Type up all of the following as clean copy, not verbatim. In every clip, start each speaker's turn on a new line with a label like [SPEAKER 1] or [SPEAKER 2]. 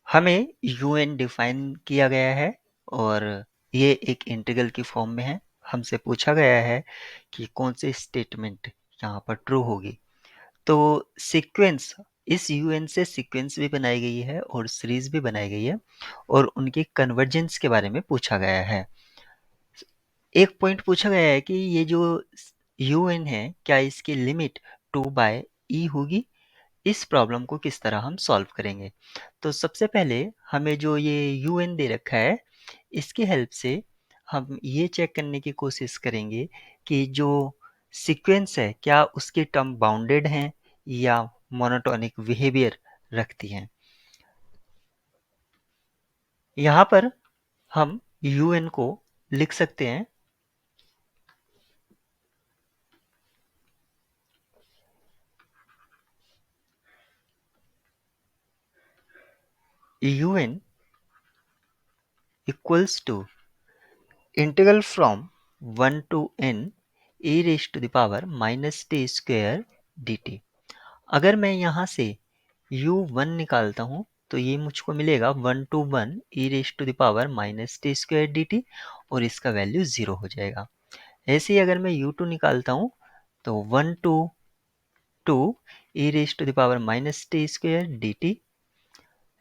[SPEAKER 1] हमें UN define किया गया है और ये एक इंटीग्रल की फॉर्म में है। हमसे पूछा गया है कि कौन सी स्टेटमेंट यहाँ पर ट्रू होगी। तो सीक्वेंस, इस यूएन से सीक्वेंस भी बनाई गई है और सीरीज भी बनाई गई है और उनके कन्वर्जेंस के बारे में पूछा गया है। एक पॉइंट पूछा गया है कि ये जो यूएन है क्या इसकी लिमिट 2/e होगी। इस प्रॉब्लम को किस तरह हम सॉल्व करेंगे। तो सबसे पहले हमें जो ये यूएन दे रखा है इसकी हेल्प से हम ये चेक करने की कोशिश करेंगे कि जो सीक्वेंस है क्या उसकी टर्म बाउंडेड हैं या मोनोटोनिक बिहेवियर रखती हैं। यहाँ पर हम यूएन को लिख सकते हैं un equals to integral from 1 to n e raised to the power minus t square dt। अगर मैं यहाँ से u1 निकालता हूँ तो ये मुझको मिलेगा 1 to 1 e raised to the power minus t square dt और इसका वैल्यू 0 हो जाएगा। ऐसे ही अगर मैं u2 निकालता हूँ तो 1 to 2 e raised to the power minus t square dt।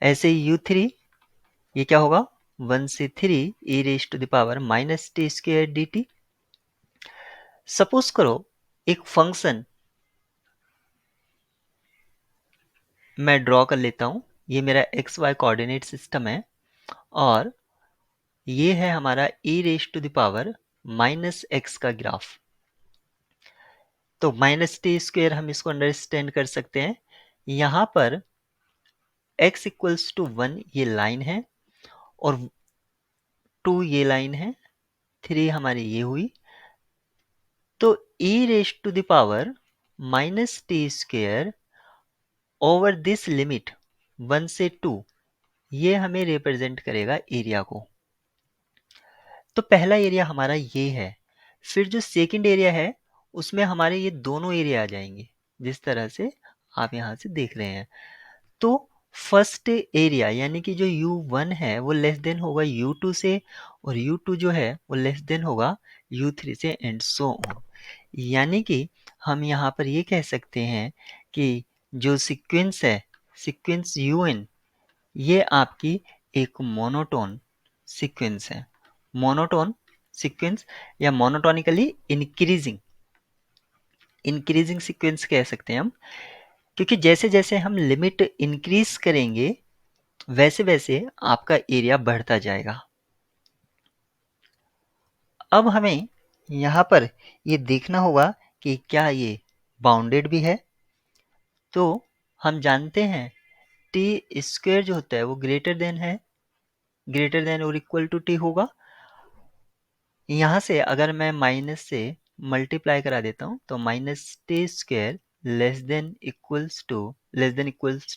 [SPEAKER 1] ऐसे ही u3 ये क्या होगा 1 से 3 e raise to the power minus t square d t. Suppose करो एक फंक्शन मैं ड्रॉ कर लेता हूं। ये मेरा एक्स वाई कोऑर्डिनेट सिस्टम है और ये है हमारा e raise to the power minus x का ग्राफ। तो माइनस टी स्क्वायर हम इसको अंडरस्टैंड कर सकते हैं। यहाँ पर x इक्वल्स टू 1 ये लाइन है और 2 ये लाइन है, 3 हमारी ये हुई। तो e raise to the power minus t square over this limit 1 से 2 ये हमें रिप्रेजेंट करेगा एरिया को। तो पहला एरिया हमारा ये है। फिर जो सेकंड एरिया है उसमें हमारे ये दोनों एरिया आ जाएंगे जिस तरह से आप यहाँ से देख रहे हैं। तो फर्स्ट एरिया यानी कि जो u1 है वो लेस देन होगा u2 से और u2 जो है वो लेस देन होगा u3 से एंड सो ऑन। यानी कि हम यहाँ पर ये कह सकते हैं कि जो सीक्वेंस है, सीक्वेंस un, ये आपकी एक मोनोटोन सीक्वेंस है। मोनोटोन सीक्वेंस या मोनोटोनिकली इंक्रीजिंग इंक्रीजिंग सीक्वेंस कह सकते हैं हम, क्योंकि जैसे जैसे हम लिमिट इंक्रीज करेंगे वैसे वैसे आपका एरिया बढ़ता जाएगा। अब हमें यहाँ पर ये देखना होगा कि क्या ये बाउंडेड भी है। तो हम जानते हैं टी स्क्वायर जो होता है वो ग्रेटर देन है, ग्रेटर देन और इक्वल टू टी होगा। यहाँ से अगर मैं माइनस से मल्टीप्लाई करा देता हूँ तो minus t square less than equals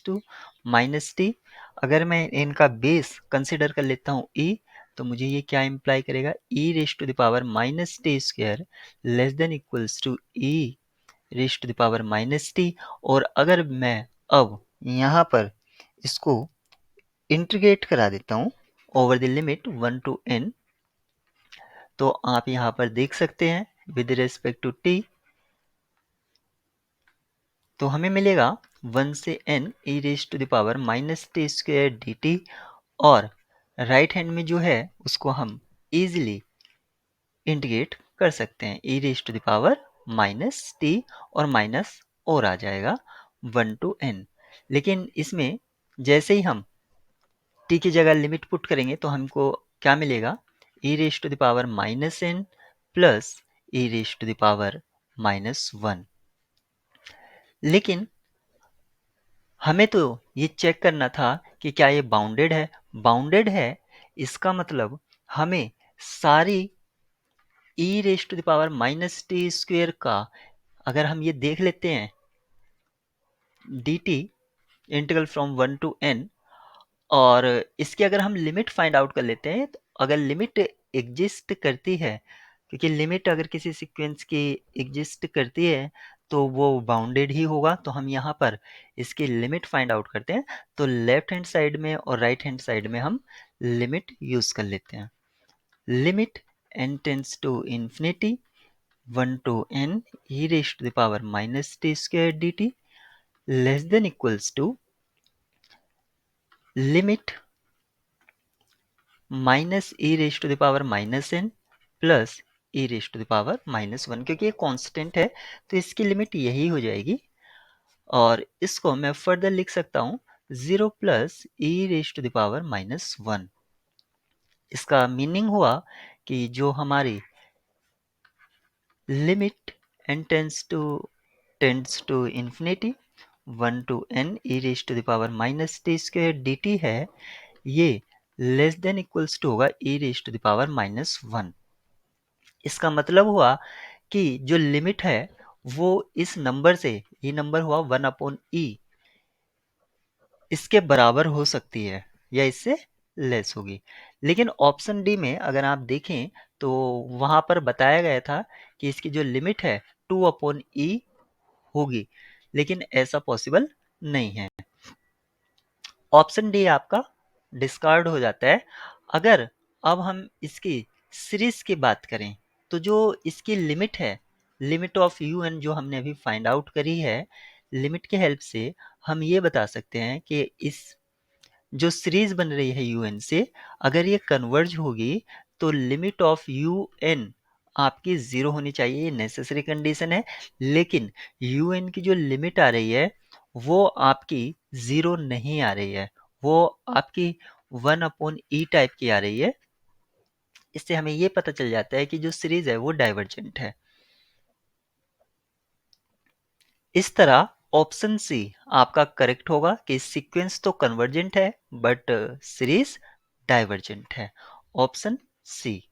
[SPEAKER 1] to minus t. अगर मैं इनका बेस कंसिडर कर लेता हूँ e, तो मुझे ये क्या इम्प्लाई करेगा e raise to the power minus t square less than equals to e raise to the power minus t. और अगर मैं अब यहाँ पर इसको इंटीग्रेट करा देता हूँ over the limit 1 to n, तो आप यहाँ पर देख सकते हैं विद रिस्पेक्ट टू t तो हमें मिलेगा 1 से n e raise to the power minus t square d t. और राइट हैंड में जो है उसको हम इजीली इंटीग्रेट कर सकते हैं e raise to the power minus t और माइनस और आ जाएगा 1 to n। लेकिन इसमें जैसे ही हम t की जगह लिमिट पुट करेंगे तो हमको क्या मिलेगा e raise to the power minus n plus e raise to the power minus 1। लेकिन हमें तो ये चेक करना था कि क्या ये बाउंडेड है। बाउंडेड है इसका मतलब हमें सारी e raise to the power minus t square का अगर हम ये देख लेते हैं dt integral from 1 to n और इसकी अगर हम लिमिट फाइंड आउट कर लेते हैं तो अगर लिमिट एग्जिस्ट करती है, क्योंकि लिमिट अगर किसी सीक्वेंस की एग्जिस्ट करती है तो वो बाउंडेड ही होगा। तो हम यहाँ पर इसकी लिमिट फाइंड आउट करते हैं। तो लेफ्ट हैंड साइड में और राइट हैंड साइड में हम लिमिट यूज कर लेते हैं। Limit n tends to infinity 1 to n e raised to the power minus t square dt less than equals to limit minus e raised to the power minus n plus e raised to the power minus 1, क्योंकि ये constant है तो इसकी limit यही हो जाएगी। और इसको मैं फर्दर लिख सकता हूँ 0 plus e raised to the power minus 1। इसका मीनिंग हुआ कि जो हमारी limit n tends to infinity 1 to n e raised to the power minus t square dt है, ये लेस देन इक्वल्स टू होगा e raised to the power minus 1। इसका मतलब हुआ कि जो लिमिट है वो इस नंबर से, ये नंबर हुआ 1 अपॉन e, इसके बराबर हो सकती है या इससे लेस होगी। लेकिन ऑप्शन डी में अगर आप देखें तो वहां पर बताया गया था कि इसकी जो लिमिट है 2 अपॉन ई होगी, लेकिन ऐसा पॉसिबल नहीं है। ऑप्शन डी आपका डिस्कार्ड हो जाता है। अगर अब हम इसकी सीरीज की बात करें तो जो इसकी लिमिट है, लिमिट ऑफ यू एन जो हमने अभी फाइंड आउट करी है, लिमिट के हेल्प से हम ये बता सकते हैं कि इस जो सीरीज बन रही है यू एन से, अगर ये कन्वर्ज होगी तो लिमिट ऑफ यू एन आपकी जीरो होनी चाहिए, ये नेसेसरी कंडीशन है। लेकिन यू एन की जो लिमिट आ रही है वो आपकी जीरो नहीं आ रही है, वो आपकी 1 अपॉन ई टाइप की आ रही है। इससे हमें ये पता चल जाता है कि जो सीरीज है वो डाइवर्जेंट है। इस तरह ऑप्शन सी आपका करेक्ट होगा कि सीक्वेंस तो कन्वर्जेंट है बट सीरीज डाइवर्जेंट है। ऑप्शन सी।